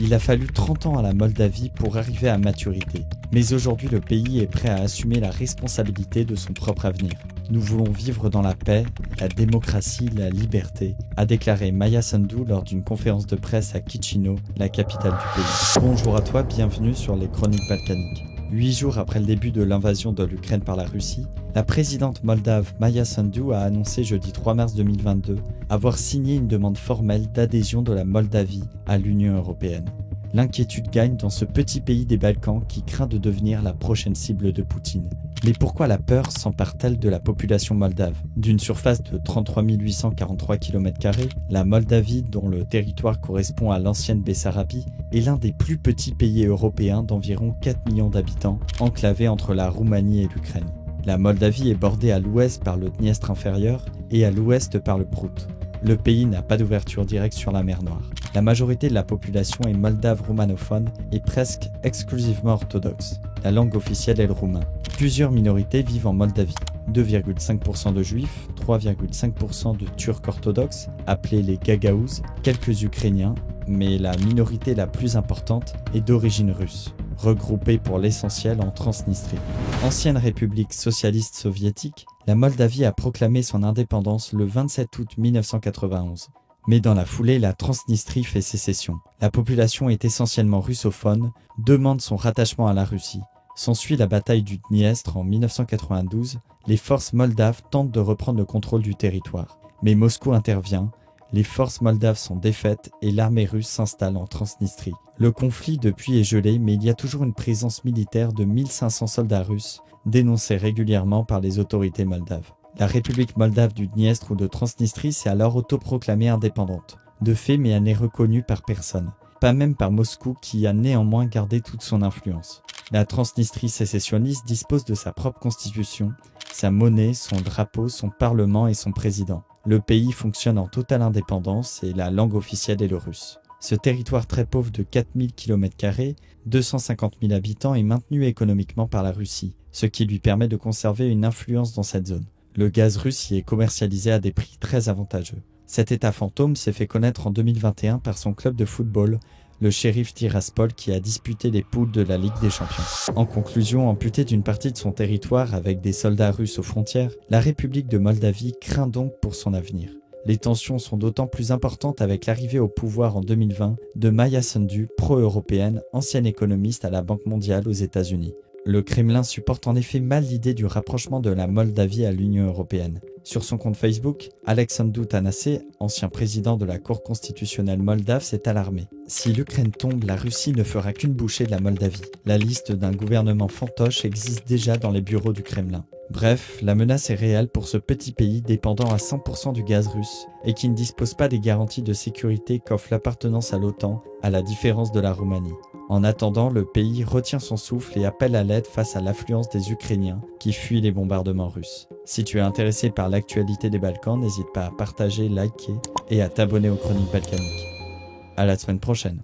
Il a fallu 30 ans à la Moldavie pour arriver à maturité. Mais aujourd'hui, le pays est prêt à assumer la responsabilité de son propre avenir. Nous voulons vivre dans la paix, la démocratie, la liberté, a déclaré Maia Sandu lors d'une conférence de presse à Chișinău, la capitale du pays. Bonjour à toi, bienvenue sur les Chroniques Balkaniques. 8 jours après le début de l'invasion de l'Ukraine par la Russie, la présidente moldave Maia Sandu a annoncé jeudi 3 mars 2022 avoir signé une demande formelle d'adhésion de la Moldavie à l'Union européenne. L'inquiétude gagne dans ce petit pays des Balkans qui craint de devenir la prochaine cible de Poutine. Mais pourquoi la peur s'empare-t-elle de la population moldave? D'une surface de 33 843 km², la Moldavie, dont le territoire correspond à l'ancienne Bessarabie, est l'un des plus petits pays européens d'environ 4 millions d'habitants, enclavé entre la Roumanie et l'Ukraine. La Moldavie est bordée à l'ouest par le Dniestre inférieur et à l'ouest par le Prut. Le pays n'a pas d'ouverture directe sur la mer Noire. La majorité de la population est moldave roumanophone et presque exclusivement orthodoxe. La langue officielle est le roumain. Plusieurs minorités vivent en Moldavie. 2,5% de juifs, 3,5% de turcs orthodoxes, appelés les Gagaouzes, quelques Ukrainiens, mais la minorité la plus importante est d'origine russe, regroupée pour l'essentiel en Transnistrie. Ancienne république socialiste soviétique, la Moldavie a proclamé son indépendance le 27 août 1991. Mais dans la foulée, la Transnistrie fait sécession. La population est essentiellement russophone, demande son rattachement à la Russie. S'ensuit la bataille du Dniestre en 1992, les forces moldaves tentent de reprendre le contrôle du territoire. Mais Moscou intervient, les forces moldaves sont défaites et l'armée russe s'installe en Transnistrie. Le conflit depuis est gelé, mais il y a toujours une présence militaire de 1500 soldats russes, dénoncée régulièrement par les autorités moldaves. La République moldave du Dniestre ou de Transnistrie s'est alors autoproclamée indépendante. De fait, mais elle n'est reconnue par personne. Pas même par Moscou qui a néanmoins gardé toute son influence. La Transnistrie sécessionniste dispose de sa propre constitution, sa monnaie, son drapeau, son parlement et son président. Le pays fonctionne en totale indépendance et la langue officielle est le russe. Ce territoire très pauvre de 4000 km², 250 000 habitants est maintenu économiquement par la Russie, ce qui lui permet de conserver une influence dans cette zone. Le gaz russe y est commercialisé à des prix très avantageux. Cet état fantôme s'est fait connaître en 2021 par son club de football, le Sheriff Tiraspol, qui a disputé les poules de la Ligue des Champions. En conclusion, amputée d'une partie de son territoire avec des soldats russes aux frontières, la République de Moldavie craint donc pour son avenir. Les tensions sont d'autant plus importantes avec l'arrivée au pouvoir en 2020 de Maia Sandu, pro-européenne, ancienne économiste à la Banque mondiale aux États-Unis. Le Kremlin supporte en effet mal l'idée du rapprochement de la Moldavie à l'Union européenne. Sur son compte Facebook, Alexandru Tănase, ancien président de la Cour constitutionnelle moldave, s'est alarmé. Si l'Ukraine tombe, la Russie ne fera qu'une bouchée de la Moldavie. La liste d'un gouvernement fantoche existe déjà dans les bureaux du Kremlin. Bref, la menace est réelle pour ce petit pays dépendant à 100% du gaz russe et qui ne dispose pas des garanties de sécurité qu'offre l'appartenance à l'OTAN, à la différence de la Roumanie. En attendant, le pays retient son souffle et appelle à l'aide face à l'affluence des Ukrainiens qui fuient les bombardements russes. Si tu es intéressé par l'actualité des Balkans, n'hésite pas à partager, liker et à t'abonner aux Chroniques Balkaniques. À la semaine prochaine.